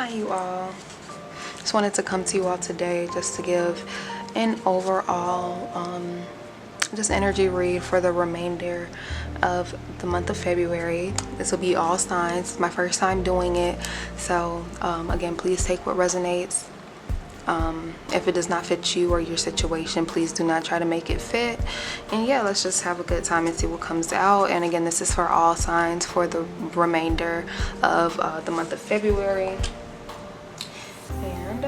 Hi you all. Just wanted to come to you all today just to give an overall just energy read for the remainder of the month of February. This will be all signs. It's my first time doing it, so again, please take what resonates. If it does not fit you or your situation, please do not try to make it fit. And yeah, let's just have a good time and see what comes out. And again, this is for all signs for the remainder of the month of February. And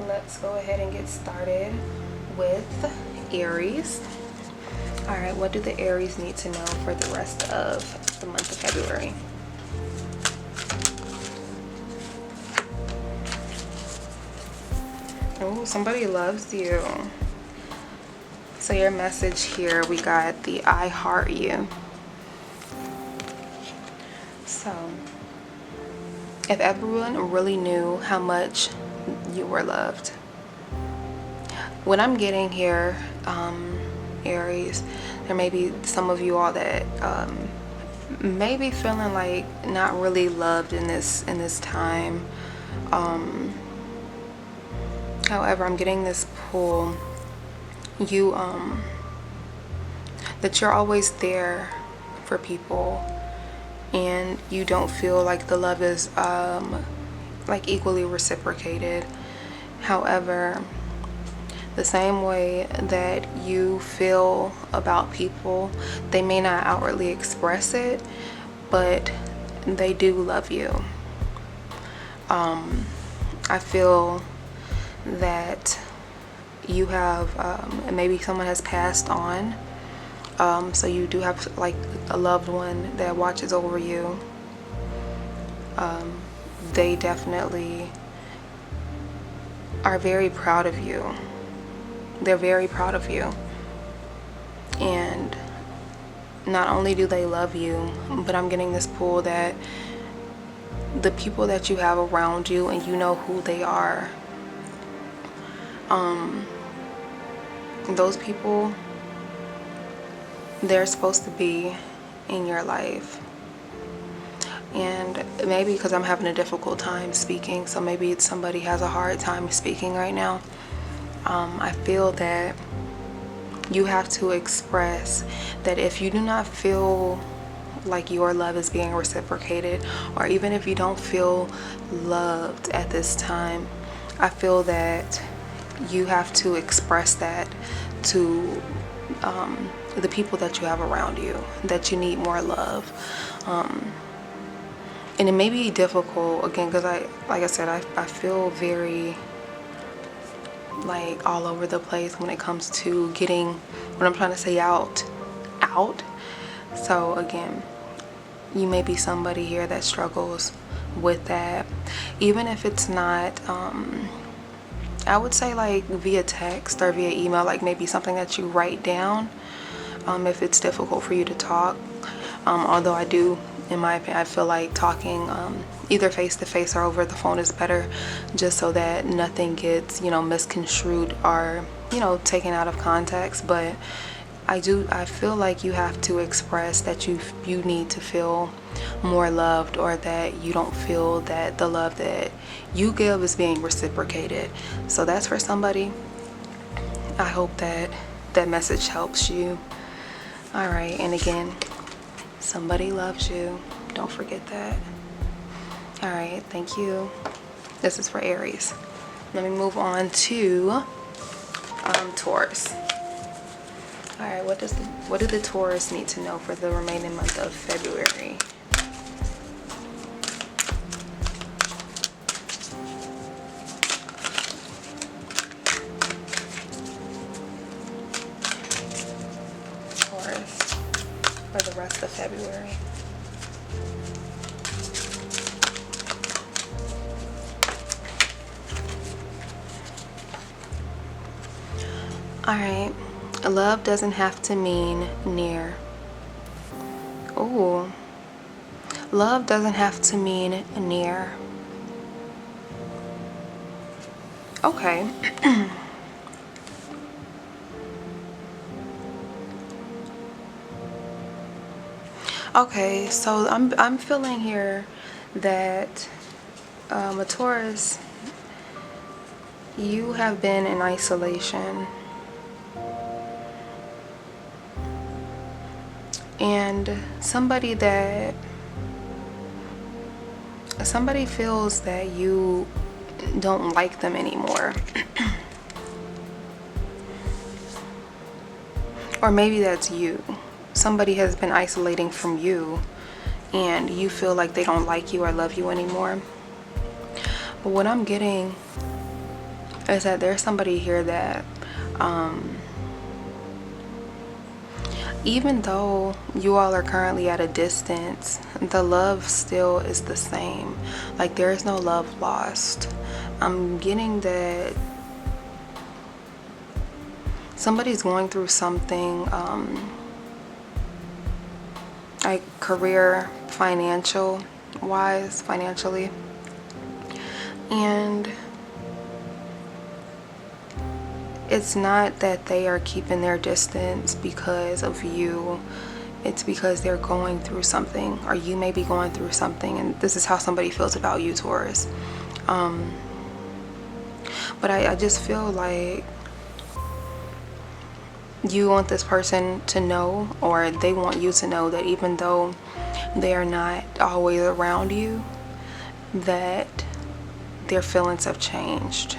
let's go ahead and get started with Aries. All right, what do the Aries need to know for the rest of the month of February? Oh, somebody loves you. So your message here, we got the I heart you. So if everyone really knew how much you were loved. What I'm getting here, Aries, there may be some of you all that may be feeling like not really loved in this time. However, I'm getting this pull, that you're always there for people, and you don't feel like the love is like equally reciprocated. However, the same way that you feel about people, they may not outwardly express it, but they do love you. I feel that you have maybe someone has passed on, so you do have like a loved one that watches over you. They definitely are very proud of you. They're very proud of you, and not only do they love you, but I'm getting this pull that the people that you have around you, and you know who they are, those people, they're supposed to be in your life. And maybe because I'm having a difficult time speaking, so maybe it's somebody has a hard time speaking right now. I feel that you have to express that if you do not feel like your love is being reciprocated, or even if you don't feel loved at this time, I feel that you have to express that to the people that you have around you, that you need more love. And it may be difficult, again, because like I said, I feel very like all over the place when it comes to getting what I'm trying to say out. So again, you may be somebody here that struggles with that, even if it's not I would say like via text or via email, like maybe something that you write down, if it's difficult for you to talk. Although I do, in my opinion, I feel like talking either face to face or over the phone is better, just so that nothing gets, misconstrued or, taken out of context. But I feel like you have to express that you need to feel more loved, or that you don't feel that the love that you give is being reciprocated. So that's for somebody. I hope that that message helps you. All right, and again, somebody loves you. Don't forget that. All right, thank you. This is for Aries. Let me move on to Taurus. All right, what do the Taurus need to know for the remaining month of February? Taurus for the rest of February. All right. Love doesn't have to mean near. Oh, love doesn't have to mean near. Okay. Okay, so I'm feeling here that A Taurus, you have been in isolation. And somebody feels that you don't like them anymore. Or maybe that's you. Somebody has been isolating from you and you feel like they don't like you or love you anymore. But what I'm getting is that there's somebody here that even though you all are currently at a distance, the love still is the same. Like, there is no love lost. I'm getting that somebody's going through something, like career, financially, and it's not that they are keeping their distance because of you. It's because they're going through something, or you may be going through something, and this is how somebody feels about you, Taurus. But I just feel like you want this person to know, or they want you to know, that even though they are not always around you, that their feelings have changed.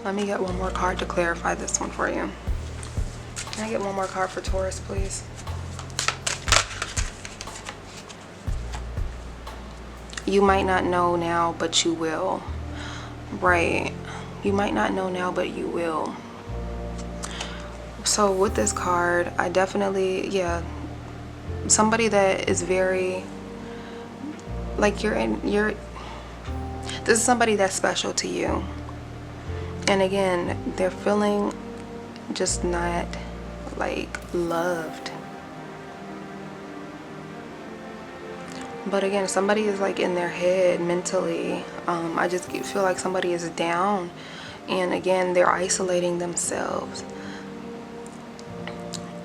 Let me get one more card to clarify this one for you. Can I get one more card for Taurus, please? You might not know now, but you will. Right. You might not know now, but you will. So with this card, I definitely, somebody that is very, like, this is somebody that's special to you. And again, they're feeling just not like loved. But again, somebody is like in their head mentally. I just feel like somebody is down, and again, they're isolating themselves.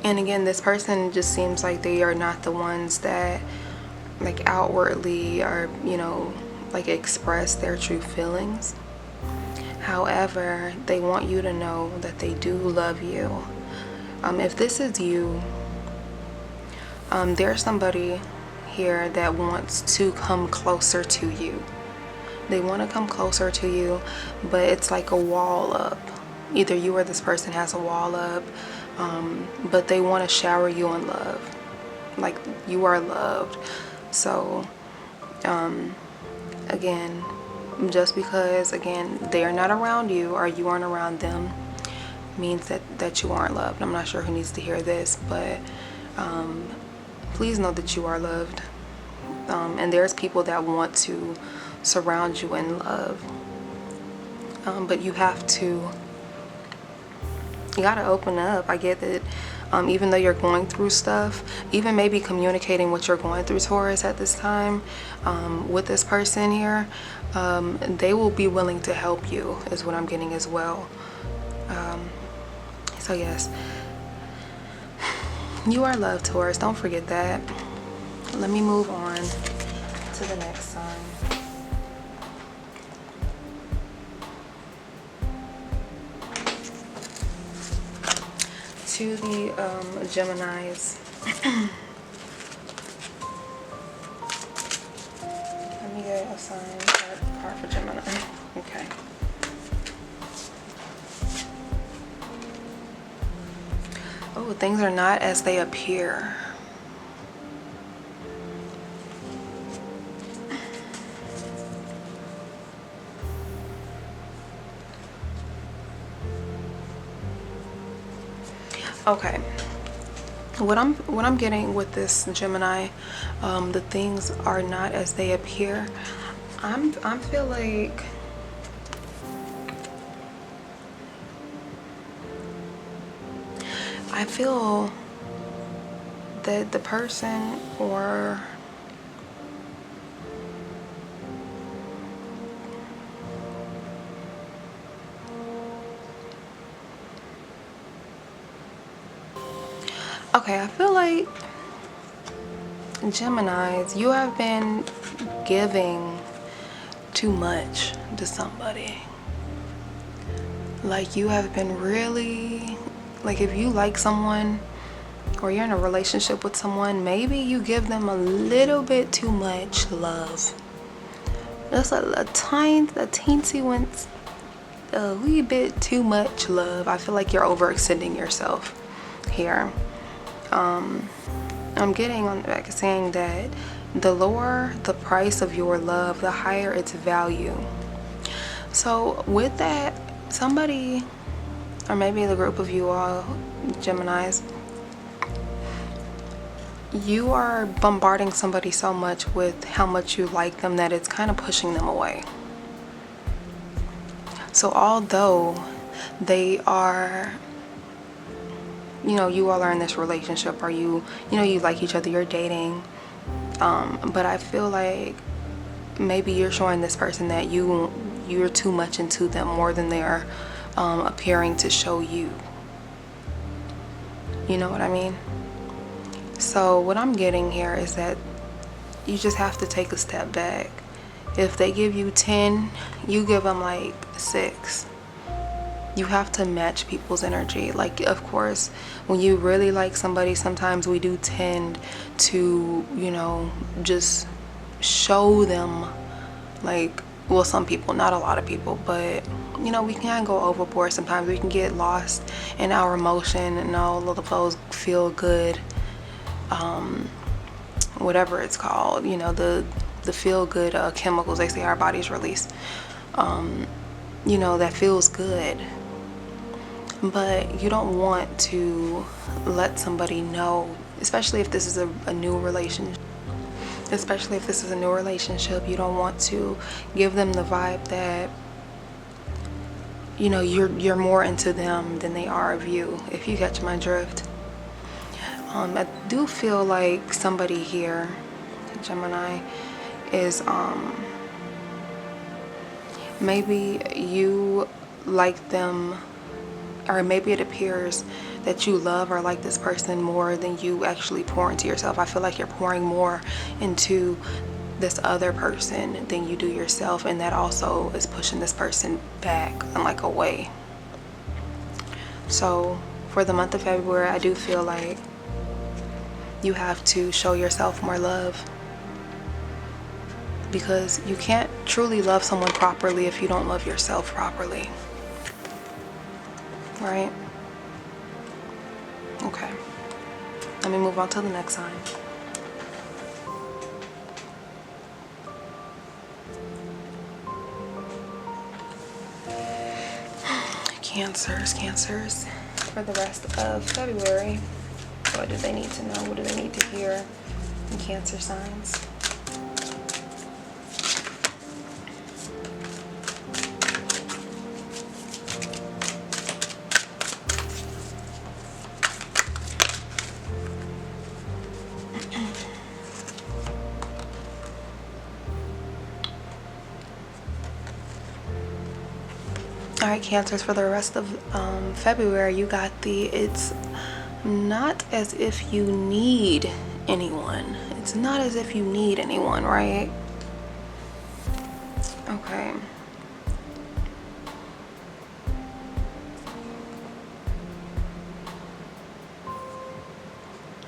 And again, this person just seems like they are not the ones that like outwardly are, like express their true feelings. However, they want you to know that they do love you. If this is you, there's somebody here that wants to come closer to you. They want to come closer to you, but it's like a wall up. Either you or this person has a wall up, but they want to shower you in love. Like, you are loved. So, again, just because, again, they are not around you or you aren't around them means that you aren't loved. I'm not sure who needs to hear this, but please know that you are loved. And there's people that want to surround you in love. But you gotta open up. I get that. Even though you're going through stuff, even maybe communicating what you're going through, Taurus, at this time, with this person here, they will be willing to help you, is what I'm getting as well. So yes, you are loved, Taurus. Don't forget that. Let me move on to the next sign. To the Geminis. Let me get a sign card for Gemini. Okay. Oh, things are not as they appear. Okay, what I'm getting with this Gemini, the things are not as they appear. I feel like that the person, or Okay, I feel like Geminis, you have been giving too much to somebody. Like, you have been really, like, if you like someone or you're in a relationship with someone, maybe you give them a little bit too much love. Just a teensy one, a wee bit too much love. I feel like you're overextending yourself here. I'm getting on the back saying that the lower the price of your love, the higher its value. So with that, somebody, or maybe the group of you all, Geminis, you are bombarding somebody so much with how much you like them that it's kind of pushing them away. So although they are, you know, you all are in this relationship, or you know, you like each other, you're dating, but I feel like maybe you're showing this person that you're too much into them, more than they are appearing to show you. You know what I mean? So what I'm getting here is that you just have to take a step back. If they give you 10, you give them like 6. You have to match people's energy. Like, of course, when you really like somebody, sometimes we do tend to, you know, just show them, like, well, some people, not a lot of people, but you know, we can go overboard sometimes. We can get lost in our emotion and all of those feel good, whatever it's called, you know, the feel good chemicals they say our bodies release, you know, that feels good. But you don't want to let somebody know, especially if this is a new relationship. Especially if this is a new relationship, you don't want to give them the vibe that, you know, you're more into them than they are of you, if you catch my drift. I do feel like somebody here, Gemini, is maybe you like them, or maybe it appears that you love or like this person more than you actually pour into yourself. I feel like you're pouring more into this other person than you do yourself, and that also is pushing this person back and like away. So for the month of February, I do feel like you have to show yourself more love, because you can't truly love someone properly if you don't love yourself properly. Right? Okay. Let me move on to the next sign. Cancers. For the rest of February, what do they need to know? What do they need to hear in Cancer signs? Alright, Cancers, for the rest of February, you got it's not as if you need anyone. It's not as if you need anyone, right? Okay.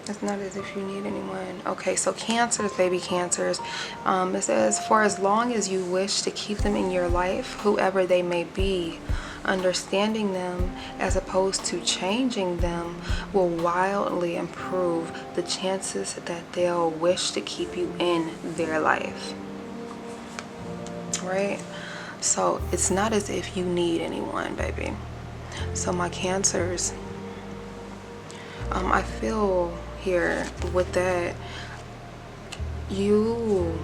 It's not as if you need anyone. Okay, so Cancers, baby Cancers. It says, for as long as you wish to keep them in your life, whoever they may be, understanding them as opposed to changing them will wildly improve the chances that they'll wish to keep you in their life. Right? So it's not as if you need anyone, baby. So my Cancers, I feel here with that, you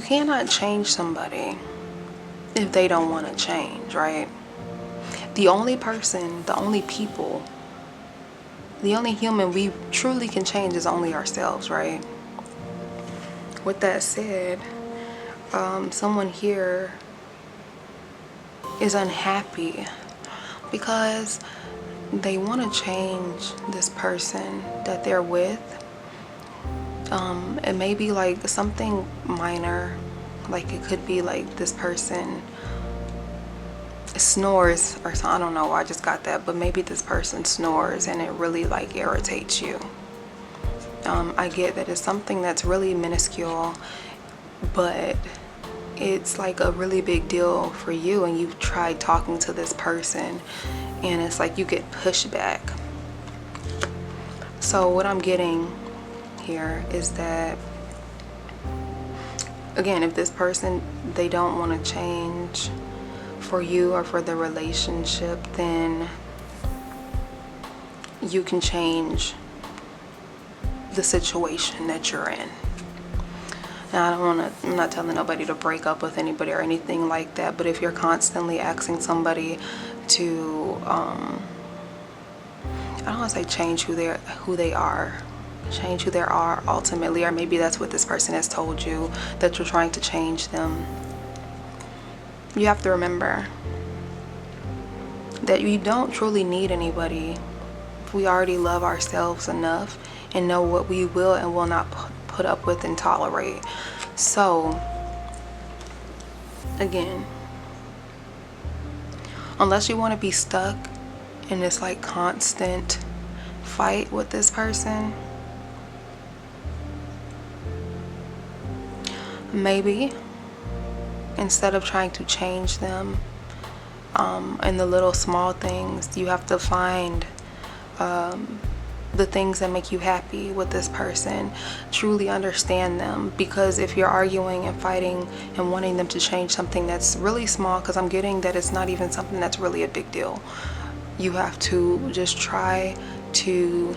cannot change somebody if they don't want to change, right? The only person, the only people, the only human we truly can change is only ourselves, right? With that said, someone here is unhappy because they want to change this person that they're with. It may be like something minor, like it could be like this person snores or something. I don't know why I just got that, but maybe this person snores and it really like irritates you. I get that it's something that's really minuscule, but it's like a really big deal for you, and you've tried talking to this person and it's like you get pushed back. So what I'm getting here is that, again, if this person, they don't want to change for you or for the relationship, then you can change the situation that you're in. Now, I'm not telling nobody to break up with anybody or anything like that, but if you're constantly asking somebody to I don't want to say change who they are, change who they are ultimately, or maybe that's what this person has told you, that you're trying to change them. You have to remember that you don't truly need anybody. We already love ourselves enough and know what we will and will not put up with and tolerate. So again, unless you want to be stuck in this like constant fight with this person, maybe instead of trying to change them in the little small things, you have to find the things that make you happy with this person. Truly understand them, because if you're arguing and fighting and wanting them to change something that's really small, because I'm getting that it's not even something that's really a big deal, you have to just try to,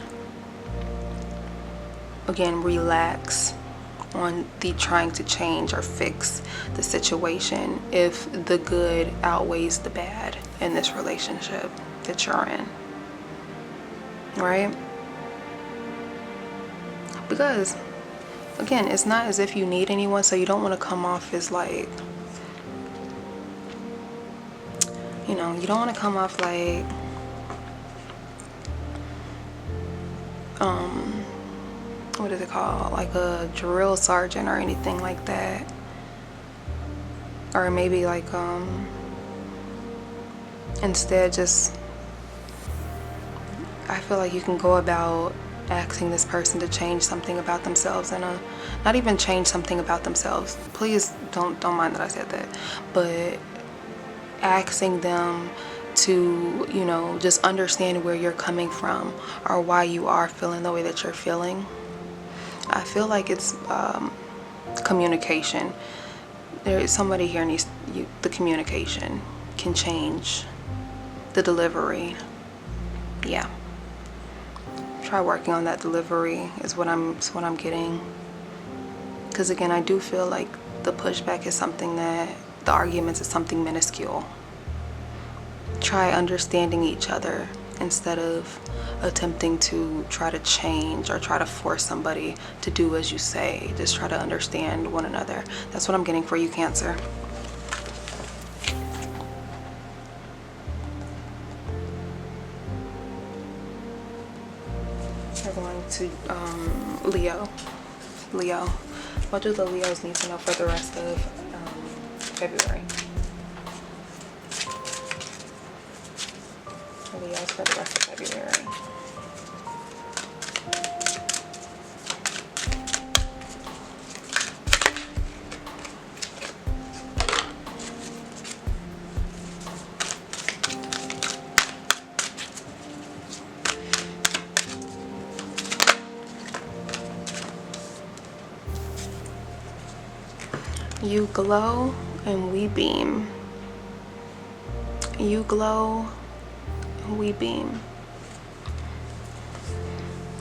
again, relax on the trying to change or fix the situation if the good outweighs the bad in this relationship that you're in, right? Because again, it's not as if you need anyone, so you don't want to come off as like, you know, you don't want to come off like what is it called, like a drill sergeant or anything like that. Or maybe like instead just, I feel like you can go about asking this person to change something about themselves, and not even change something about themselves, please don't mind that I said that, but asking them to, you know, just understand where you're coming from or why you are feeling the way that you're feeling. I feel like it's communication. There is somebody here needs the communication can change the delivery. Yeah, try working on that delivery is what I'm getting. Because again, I do feel like the pushback is something that, the arguments is something minuscule. Try understanding each other instead of attempting to try to change or try to force somebody to do as you say. Just try to understand one another. That's what I'm getting for you, Cancer. We're going to Leo. What do the Leos need to know for the rest of February? Leos for the rest of February. You glow and we beam. You glow, we beam.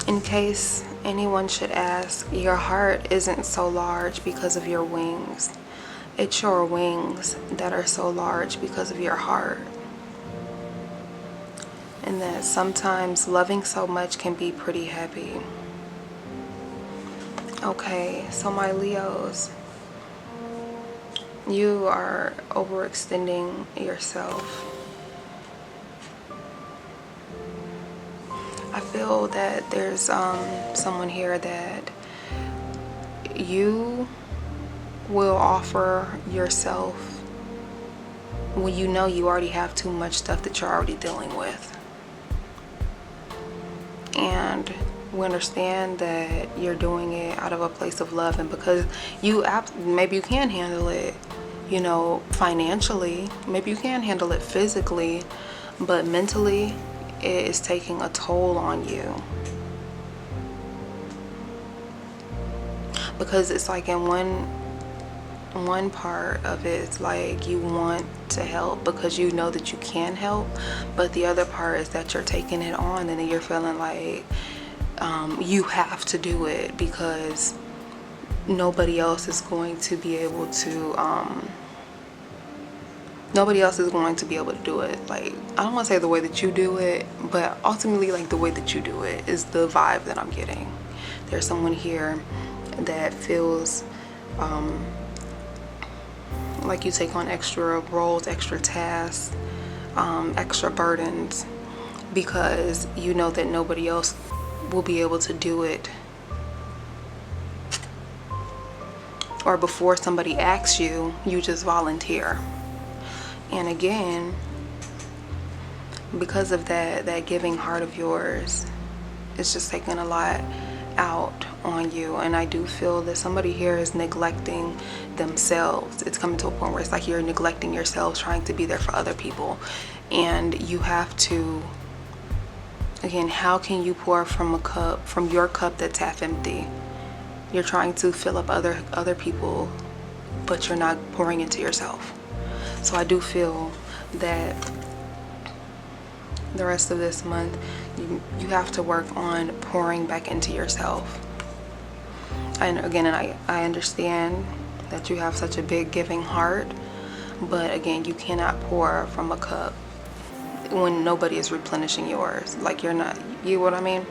In case anyone should ask, your heart isn't so large because of your wings. It's your wings that are so large because of your heart. And that sometimes loving so much can be pretty heavy. Okay, so my Leos, You are overextending yourself. I feel that there's someone here that you will offer yourself when you know you already have too much stuff that you're already dealing with. And we understand that you're doing it out of a place of love, and because maybe you can handle it, you know, financially, maybe you can handle it physically, but mentally it is taking a toll on you. Because it's like in one part of it, it's like you want to help because you know that you can help, but the other part is that you're taking it on, and then you're feeling like you have to do it because nobody else is going to be able to do it. Like, I don't want to say the way that you do it, but ultimately, like, the way that you do it is the vibe that I'm getting. There's someone here that feels like you take on extra roles, extra tasks, extra burdens, because you know that nobody else will be able to do it. Or before somebody asks you, you just volunteer. And again, because of that giving heart of yours, it's just taking a lot out on you. And I do feel that somebody here is neglecting themselves. It's coming to a point where it's like you're neglecting yourself, trying to be there for other people. And you have to, again, how can you pour from your cup that's half empty? You're trying to fill up other people, but you're not pouring into yourself. So I do feel that the rest of this month, you have to work on pouring back into yourself. And again, I understand that you have such a big giving heart, but again, you cannot pour from a cup when nobody is replenishing yours. Like, you know what I mean?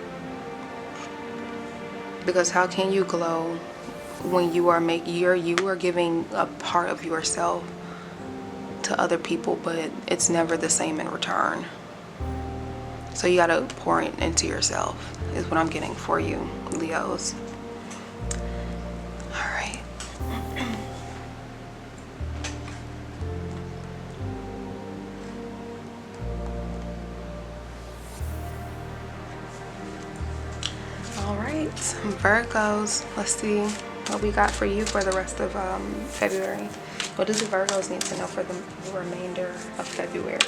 Because how can you glow when you are giving a part of yourself to other people, but it's never the same in return? So you gotta pour it into yourself, is what I'm getting for you, Leos. All right. All right, Virgos, let's see what we got for you for the rest of February. What do the Virgos need to know for the remainder of February?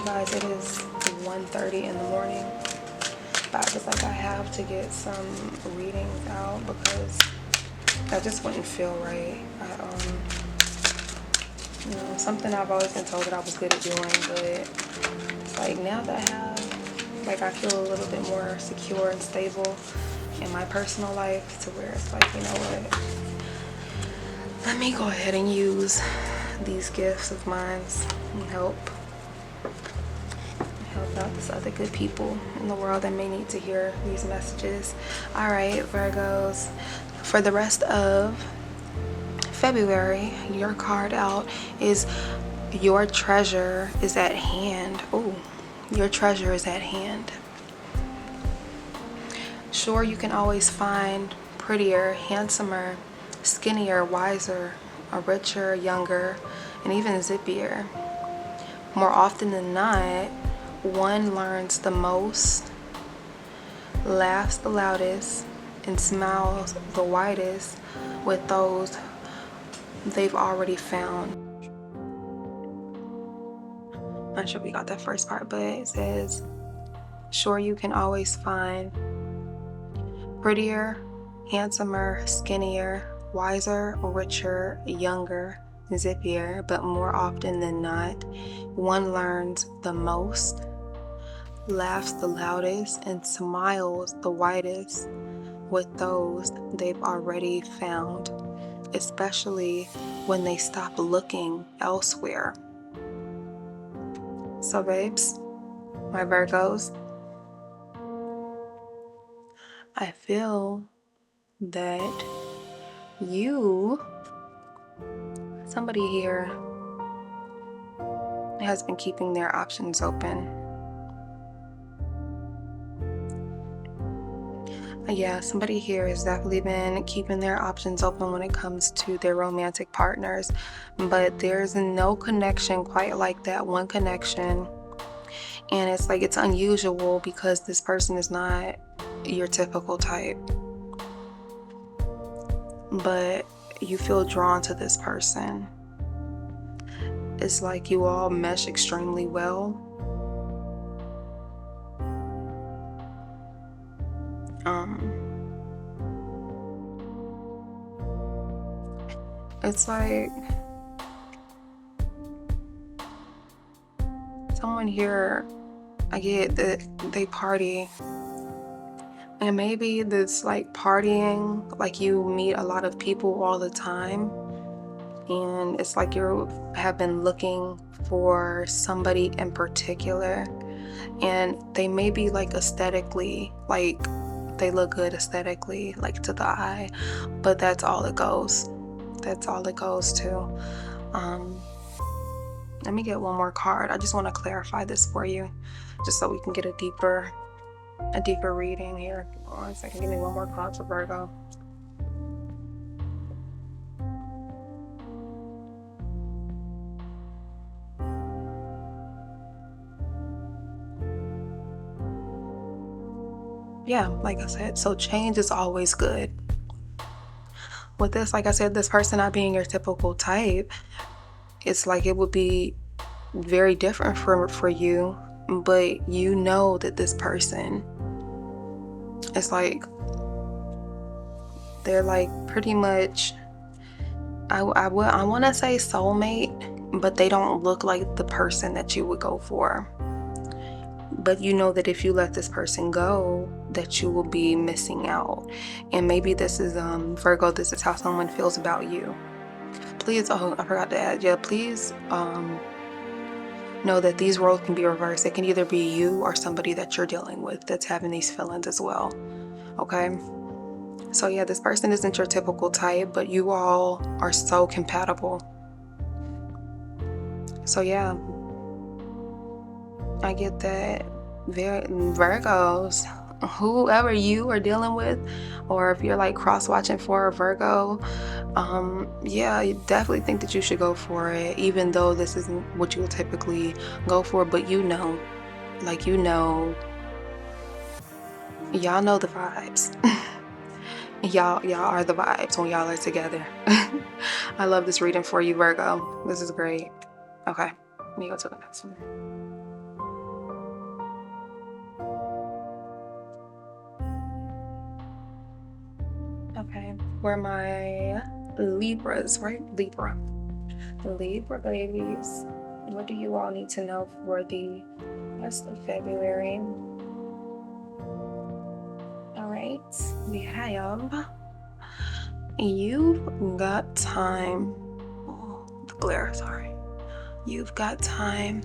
Guys, it is 1:30 in the morning, but I was like, I have to get some readings out because that just wouldn't feel right. You know, something I've always been told that I was good at doing, but it's like now that I feel a little bit more secure and stable in my personal life, to where it's like, you know what, let me go ahead and use these gifts of mine and help out these other good people in the world that may need to hear these messages. All right, Virgos, for the rest of February, your card out is your treasure is at hand. Oh, your treasure is at hand. Sure, you can always find prettier, handsomer, skinnier, wiser, a richer, younger, and even zippier. More often than not, one learns the most, laughs the loudest, and smiles the widest with those they've already found. I'm not sure if we got that first part, but it says, sure, you can always find prettier, handsomer, skinnier, wiser, richer, younger, zippier, but more often than not, one learns the most, laughs the loudest, and smiles the widest with those they've already found, especially when they stop looking elsewhere. So babes, my Virgos, I feel that somebody here has been keeping their options open. Yeah, somebody here has definitely been keeping their options open when it comes to their romantic partners, but there's no connection quite like that one connection. And it's like, it's unusual because this person is not your typical type, but you feel drawn to this person. It's like you all mesh extremely well. It's like someone here, I get that they party, and maybe this like partying, like you meet a lot of people all the time, and it's like you have been looking for somebody in particular, and they may be like aesthetically, like they look good aesthetically, like to the eye, but that's all it goes. That's all it goes to. Let me get one more card. I just want to clarify this for you, just so we can get a deeper reading here. One second, give me one more card for Virgo. Yeah, like I said, so change is always good. With this, like I said, this person not being your typical type, it's like it would be very different for you, but you know that this person, it's like they're like pretty much, I want to say soulmate, but they don't look like the person that you would go for. But you know that if you let this person go, that you will be missing out. And maybe this is Virgo, this is how someone feels about you. Please, oh, I forgot to add, yeah, please know that these roles can be reversed. It can either be you or somebody that you're dealing with that's having these feelings as well. Okay, so yeah, this person isn't your typical type, but you all are so compatible. So yeah, I get that. Virgos, whoever you are dealing with, or if you're like cross-watching for a Virgo, yeah, you definitely think that you should go for it, even though this isn't what you would typically go for. But you know, like, you know, y'all know the vibes. y'all are the vibes when y'all are together. I love this reading for you, Virgo. This is great. Okay, let me go to the next one. Okay, where my Libras, right? Libra babies, what do you all need to know for the rest of February? All right, we have, you've got time. Oh, the glare, sorry. You've got time.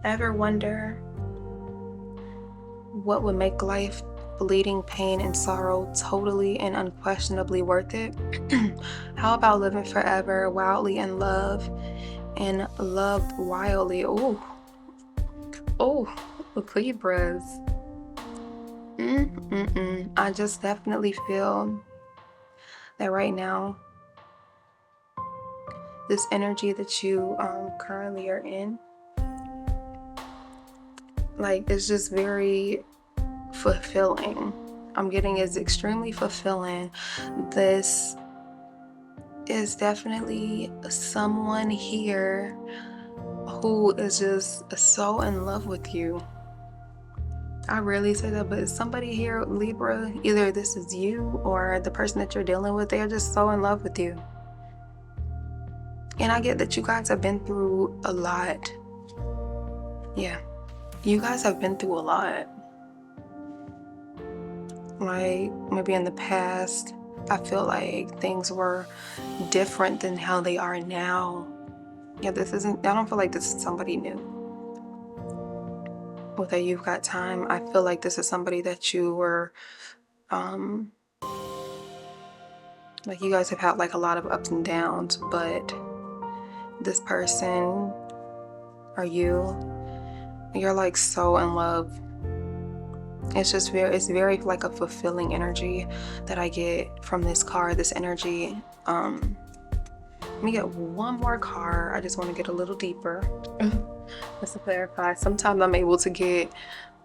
Ever wonder what would make life, bleeding, pain, and sorrow totally and unquestionably worth it? How about living forever, wildly in love, and loved wildly? Oh, Libras. I just definitely feel that right now, this energy that you currently are in, like, it's just very fulfilling. I'm getting is extremely fulfilling. This is definitely someone here who is just so in love with you. I rarely say that, but somebody here, Libra, either this is you or the person that you're dealing with, they're just so in love with you. And I get that you guys have been through a lot. Yeah, you guys have been through a lot. Like, maybe in the past, I feel like things were different than how they are now. Yeah, I don't feel like this is somebody new. with a you've got time, I feel like this is somebody that you were, like you guys have had like a lot of ups and downs, but this person or you're like so in love. It's very like a fulfilling energy that I get from this card, this energy. Let me get one more card. I just want to get a little deeper. Just to clarify, sometimes I'm able to get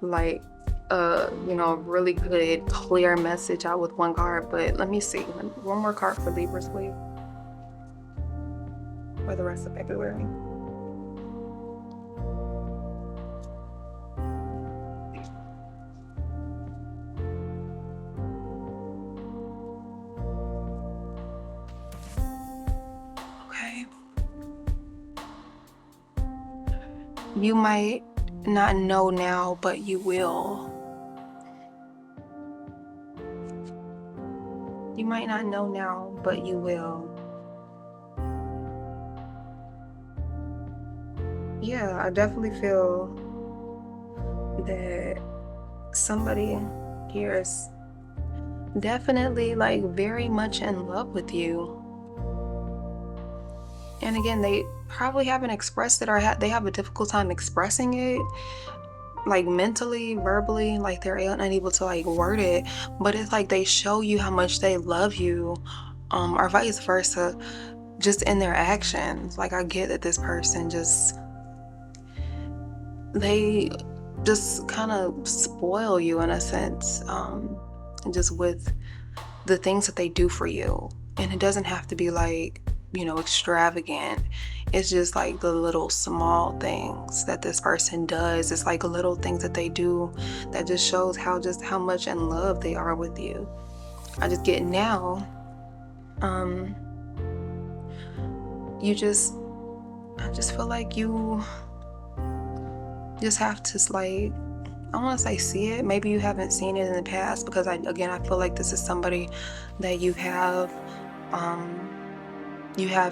like really good clear message out with one card, but let me see. One more card for Libras, please, for the rest of February. Okay. You might not know now, but you will. You might not know now, but you will. Yeah, I definitely feel that somebody here is definitely like very much in love with you. And again, they probably haven't expressed it, or they have a difficult time expressing it, like mentally, verbally, like they're unable to like word it, but it's like they show you how much they love you, or vice versa, just in their actions. Like I get that this person they just kind of spoil you in a sense, just with the things that they do for you. And it doesn't have to be like, extravagant. It's just like the little small things that this person does. It's like little things that they do that just shows how much in love they are with you. I just get now, I just feel like you just have to, like, I want to say see it. Maybe you haven't seen it in the past, because I feel like this is somebody that you have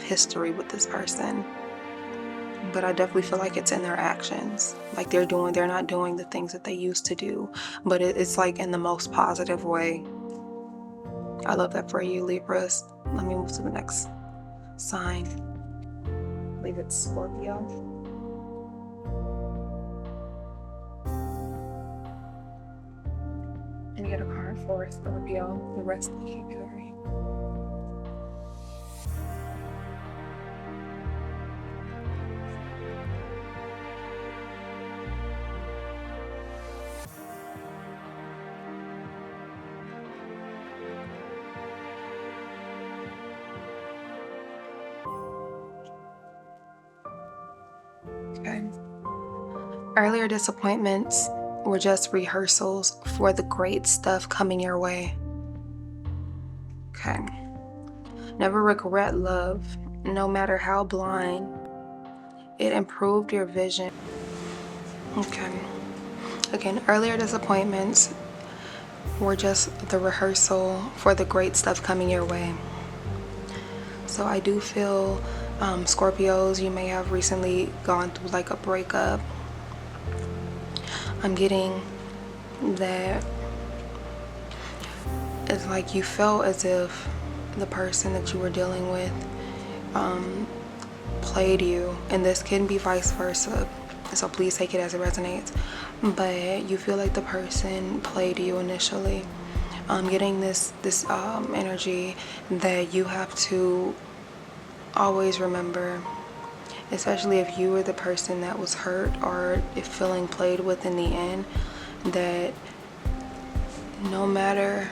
history with this person. But I definitely feel like it's in their actions. Like they're not doing the things that they used to do, but it's like in the most positive way. I love that for you, Libras. Let me move to the next sign. I believe it's Scorpio. And get a card for Scorpio the rest of February. Okay. Earlier disappointments were just rehearsals for the great stuff coming your way. Okay. Never regret love, no matter how blind. It improved your vision. Okay. Again, earlier disappointments were just the rehearsal for the great stuff coming your way. So I do feel, Scorpios, you may have recently gone through like a breakup. I'm getting that it's like you felt as if the person that you were dealing with played you, and this can be vice versa, so please take it as it resonates. But you feel like the person played you initially. I'm getting this energy that you have to always remember, especially if you were the person that was hurt or if feeling played with in the end, that no matter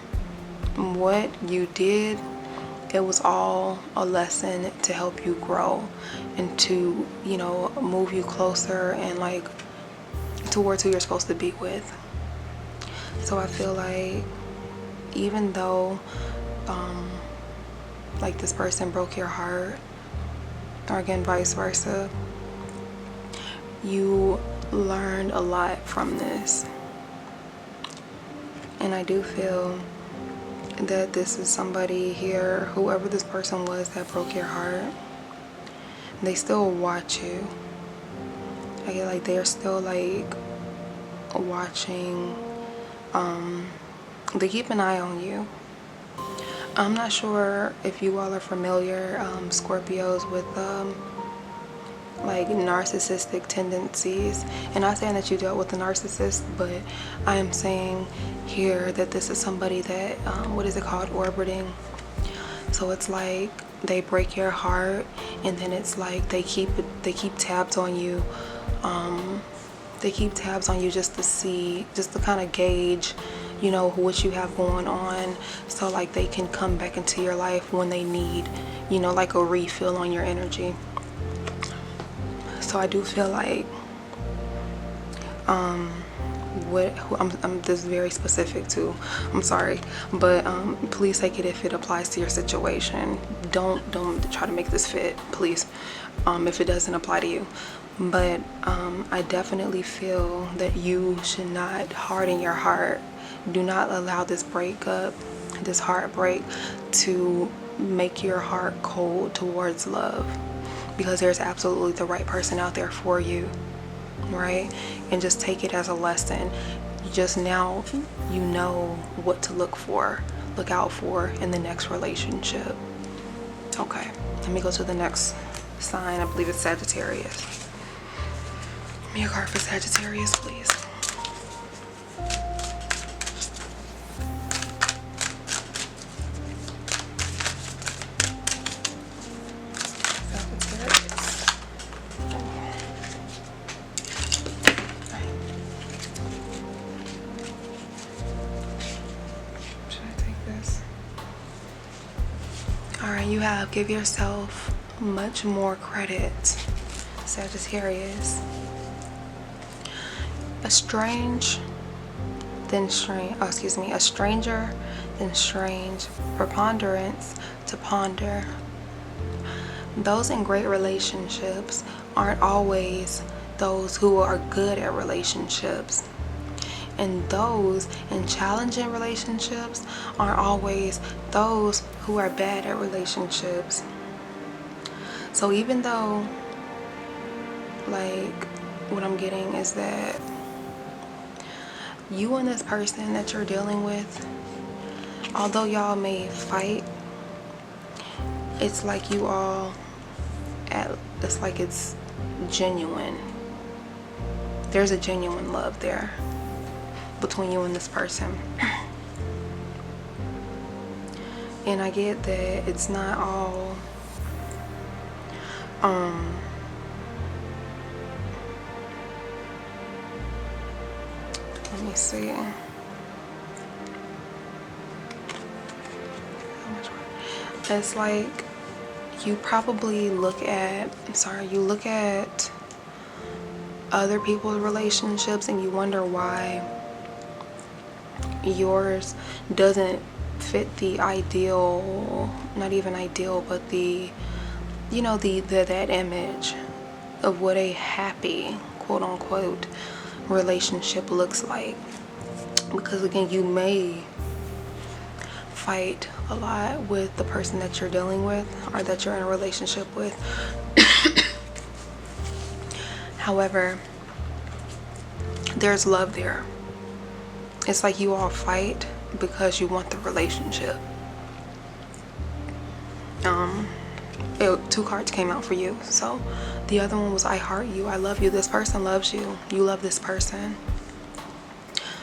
what you did, it was all a lesson to help you grow and to, move you closer and like towards who you're supposed to be with. So I feel like even though like this person broke your heart, or again vice versa, you learned a lot from this. And I do feel that this is somebody here, whoever this person was that broke your heart, they still watch you. I get like they're still like watching, they keep an eye on you. I'm not sure if you all are familiar, Scorpios, with like narcissistic tendencies. And not saying that you dealt with a narcissist, but I am saying here that this is somebody that, what is it called, orbiting. So it's like they break your heart, and then it's like they keep tabs on you. They keep tabs on you just to see, just to kind of gauge, you know, what you have going on, so like they can come back into your life when they need, you know, like a refill on your energy. So I do feel like I'm this is very specific too, I'm sorry, but please take it if it applies to your situation. Don't try to make this fit, please, if it doesn't apply to you. But I definitely feel that you should not harden your heart. Do not allow this breakup, this heartbreak, to make your heart cold towards love, because there's absolutely the right person out there for you, right? And just take it as a lesson. Just now you know what to look out for in the next relationship. Okay, let me go to the next sign. I believe it's Sagittarius. Give me a card for Sagittarius, please. Alright, you have give yourself much more credit, Sagittarius. A stranger than strange, preponderance to ponder. Those in great relationships aren't always those who are good at relationships. And those in challenging relationships aren't always those who are bad at relationships. So even though, like, what I'm getting is that you and this person that you're dealing with, although y'all may fight, it's like you all, it's like it's genuine. There's a genuine love there between you and this person. And I get that it's not all let me see. It's like you probably look at other people's relationships and you wonder why yours doesn't fit the ideal, not even ideal, but the, you know, that image of what a happy, quote unquote, relationship looks like. Because again, you may fight a lot with the person that you're dealing with or that you're in a relationship with. However, there's love there. It's like you all fight because you want the relationship. Two cards came out for you. So the other one was I heart you, I love you, this person loves you, you love this person.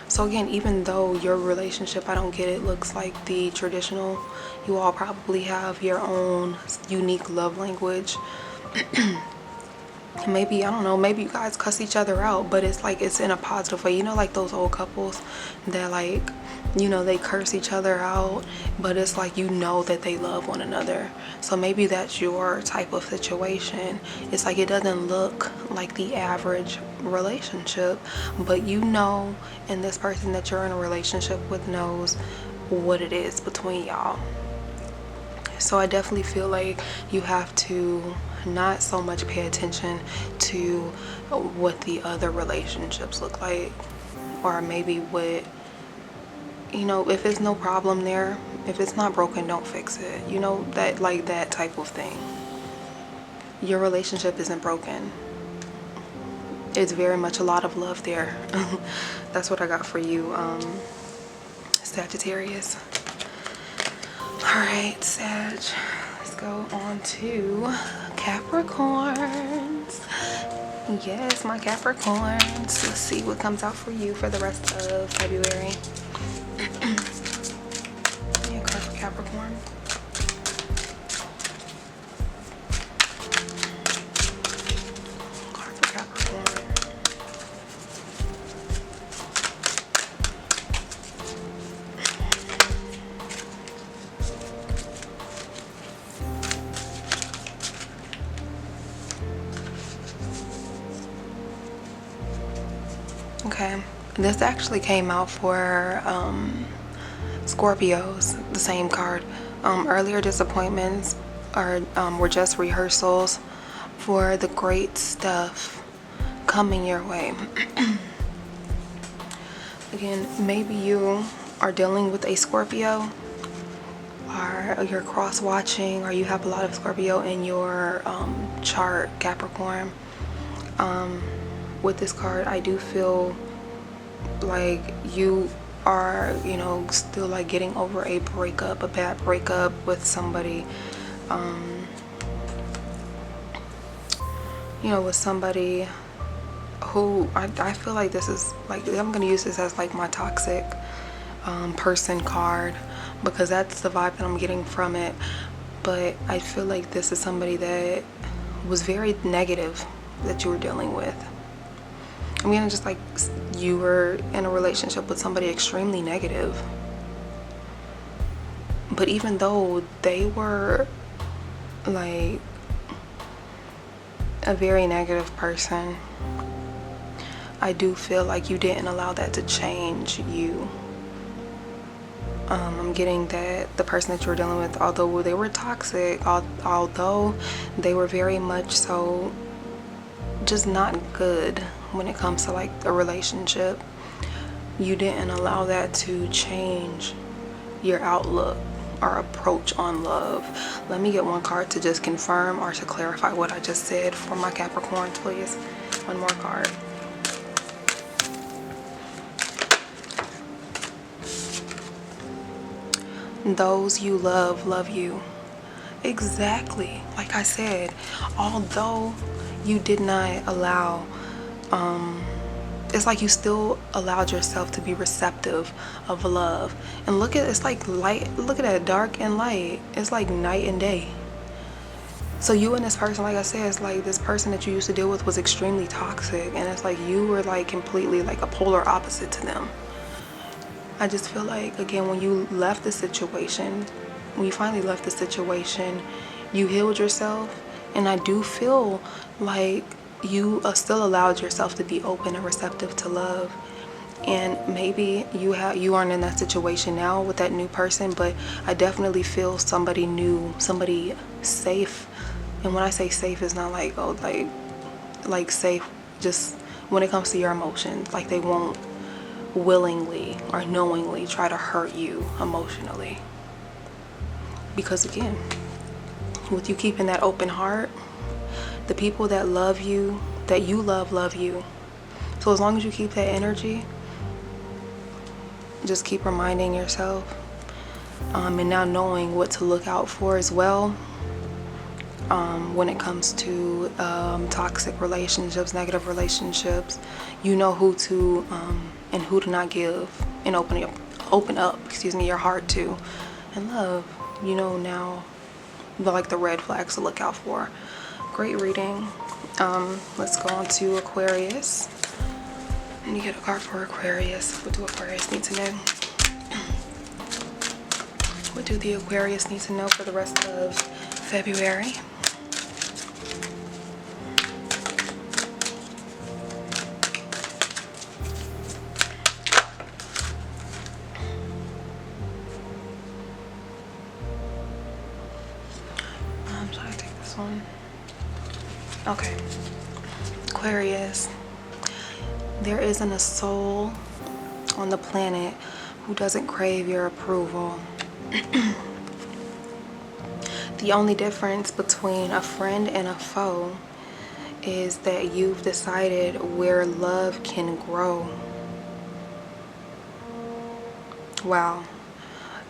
So again, even though your relationship, I don't get it, looks like the traditional, you all probably have your own unique love language. Maybe, I don't know, maybe you guys cuss each other out, but it's like it's in a positive way. You know, like those old couples that, like, you know, they curse each other out, but it's like, you know, that they love one another. So maybe that's your type of situation. It's like it doesn't look like the average relationship, but you know, and this person that you're in a relationship with knows what it is between y'all. So I definitely feel like you have to not so much pay attention to what the other relationships look like, or maybe what, you know, if it's no problem there, if it's not broken, don't fix it, you know, that, like, that type of thing. Your relationship isn't broken. It's very much a lot of love there. That's what I got for you, Sagittarius. Alright, Sag. Let's go on to Capricorns. Yes, my Capricorns. Let's see what comes out for you for the rest of February. Yeah, card for Capricorn. Card for Capricorn. Okay, this actually came out for Scorpios, the same card. Earlier disappointments were just rehearsals for the great stuff coming your way. Again, maybe you are dealing with a Scorpio, or you're cross-watching, or you have a lot of Scorpio in your chart, Capricorn. With this card, I do feel like you are, you know, still like getting over a breakup, a bad breakup with somebody, you know, with somebody who I feel like this is like, I'm gonna use this as like my toxic person card, because that's the vibe that I'm getting from it. But I feel like this is somebody that was very negative that you were dealing with. I mean, just like you were in a relationship with somebody extremely negative. But even though they were like a very negative person, I do feel like you didn't allow that to change you. I'm getting that the person that you were dealing with, although they were toxic, although they were very much so just not good when it comes to like a relationship, you didn't allow that to change your outlook or approach on love. Let me get one card to just confirm or to clarify what I just said for my Capricorns, please. One more card. Those you love you. Exactly. Like I said, although you did not allow, it's like you still allowed yourself to be receptive of love. And look at, it's like light, look at that, dark and light. It's like night and day. So you and this person, like I said, it's like this person that you used to deal with was extremely toxic, and it's like you were like completely like a polar opposite to them. I just feel like, again, when you left the situation, when you finally left the situation, you healed yourself. And I do feel like you still allowed yourself to be open and receptive to love. And maybe you aren't in that situation now with that new person, but I definitely feel somebody new, somebody safe. And when I say safe, it's not like, oh, like safe just when it comes to your emotions. Like they won't willingly or knowingly try to hurt you emotionally. Because again, with you keeping that open heart, the people that love you, that you love you. So as long as you keep that energy, just keep reminding yourself, and now knowing what to look out for as well, when it comes to toxic relationships, negative relationships. You know who to and who to not give and open up your heart to. And love, you know now like the red flags to look out for. Great reading. Let's go on to Aquarius. Let me get a card for Aquarius. What do Aquarius need to know? What do the Aquarius need to know for the rest of February? I'm trying to take this one. Okay. Aquarius. There isn't a soul on the planet who doesn't crave your approval. The only difference between a friend and a foe is that you've decided where love can grow. Wow.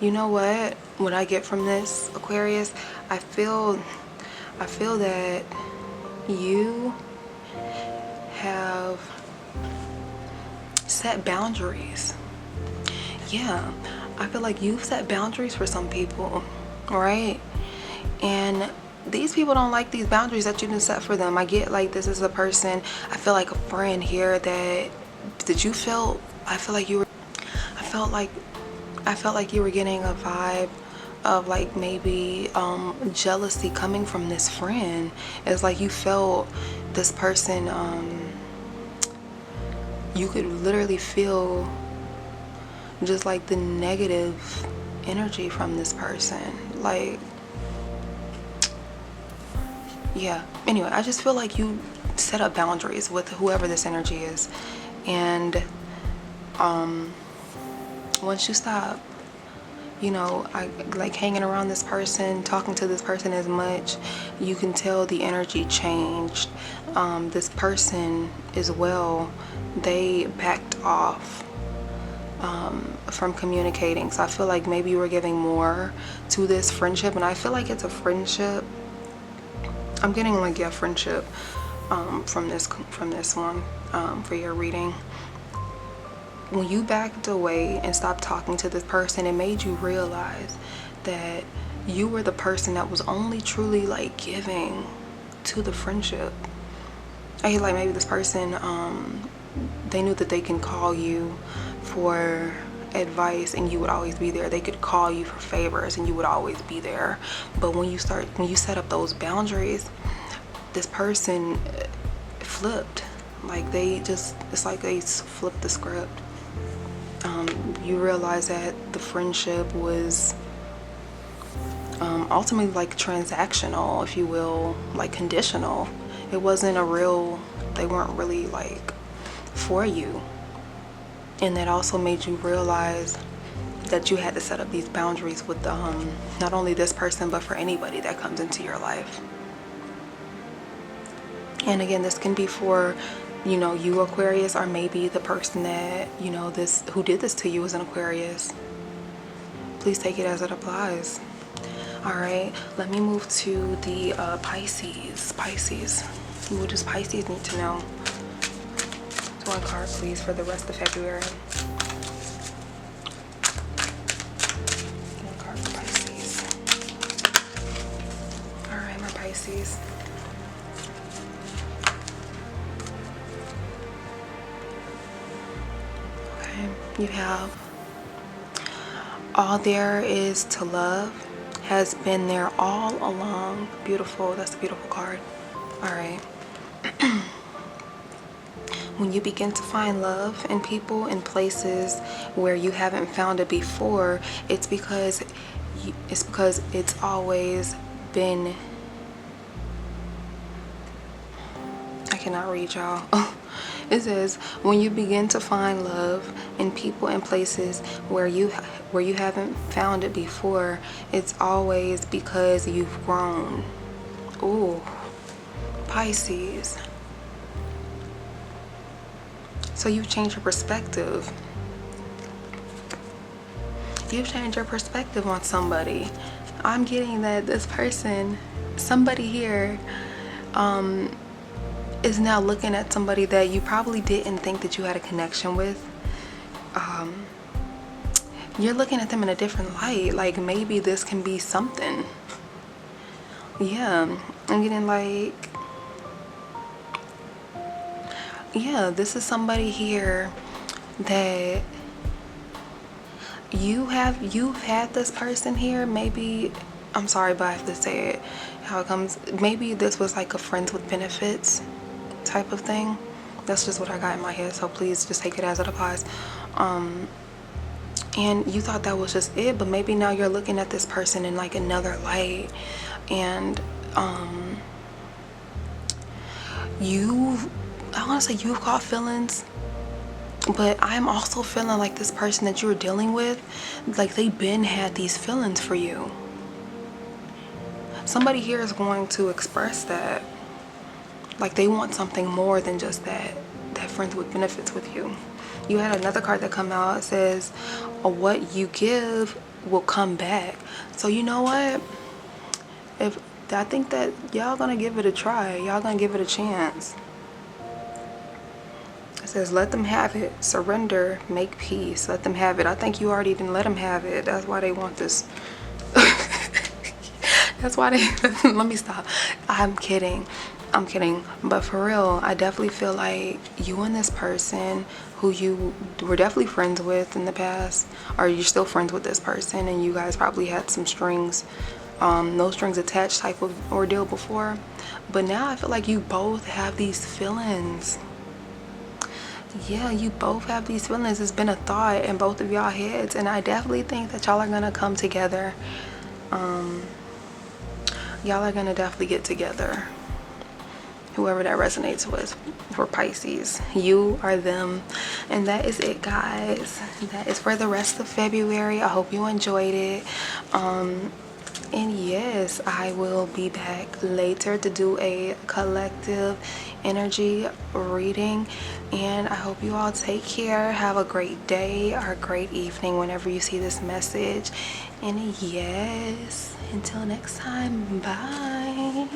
You know what I get from this, Aquarius? I feel that you have set boundaries. Yeah, I feel like you've set boundaries for some people, right? And these people don't like these boundaries that you didn't set for them. I get like this is a person, I feel like a friend here that you felt, I felt like you were getting a vibe of like maybe jealousy coming from this friend. It's like you felt this person, you could literally feel just like the negative energy from this person. Like, yeah, anyway, I just feel like you set up boundaries with whoever this energy is, and once you stop, you know, I like hanging around this person, talking to this person as much, you can tell the energy changed. This person as well, they backed off from communicating. So I feel like maybe you were giving more to this friendship, and I feel like it's a friendship. I'm getting like, yeah, friendship from this one for your reading. When you backed away and stopped talking to this person, it made you realize that you were the person that was only truly like giving to the friendship. I feel like maybe this person, they knew that they can call you for advice and you would always be there. They could call you for favors and you would always be there. But when you set up those boundaries, this person flipped. Like it's like they flipped the script. You realize that the friendship was ultimately like transactional, if you will, like conditional. It wasn't they weren't really like for you. And that also made you realize that you had to set up these boundaries with not only this person, but for anybody that comes into your life. And again, this can be for, you know, you Aquarius, or maybe the person that, you know, who did this to you is an Aquarius. Please take it as it applies. All right, let me move to the Pisces. What does Pisces need to know? One card, please, for the rest of February. One card for Pisces. All right, my Pisces. You have all there is to love has been there all along. Beautiful. That's a beautiful card. All right. When you begin to find love in people and places where you haven't found it before, it's because it's always been, I cannot read, y'all. It says, when you begin to find love in people and places where you haven't found it before, it's always because you've grown. Ooh, Pisces. So you've changed your perspective. You've changed your perspective on somebody. I'm getting that this person, somebody here, is now looking at somebody that you probably didn't think that you had a connection with. You're looking at them in a different light. Like, maybe this can be something. Yeah, I'm getting like, yeah, this is somebody here that you've had this person here. Maybe, I'm sorry, but I have to say it how it comes. Maybe this was like a friends with benefits type of thing. That's just what I got in my head, so please just take it as it applies. And you thought that was just it, but maybe now you're looking at this person in like another light, and I want to say you've caught feelings, but I'm also feeling like this person that you were dealing with, like they've been had these feelings for you. Somebody here is going to express that. Like they want something more than just that friends with benefits with you. You had another card that come out. It says, what you give will come back. So you know what? If I think that y'all gonna give it a try. Y'all gonna give it a chance. It says, let them have it. Surrender, make peace. Let them have it. I think you already didn't let them have it. That's why they want this. That's why they, let me stop. I'm kidding. But for real, I definitely feel like you and this person who you were definitely friends with in the past, or you're still friends with this person, and you guys probably had some strings, no strings attached type of ordeal before. But now I feel like you both have these feelings. Yeah, you both have these feelings. It's been a thought in both of y'all heads, and I definitely think that y'all are gonna come together. Y'all are gonna definitely get together. Whoever that resonates with for Pisces, you are them. And that is it, guys. That is for the rest of February. I hope you enjoyed it. And yes, I will be back later to do a collective energy reading. And I hope you all take care. Have a great day or a great evening whenever you see this message. And yes, until next time, bye.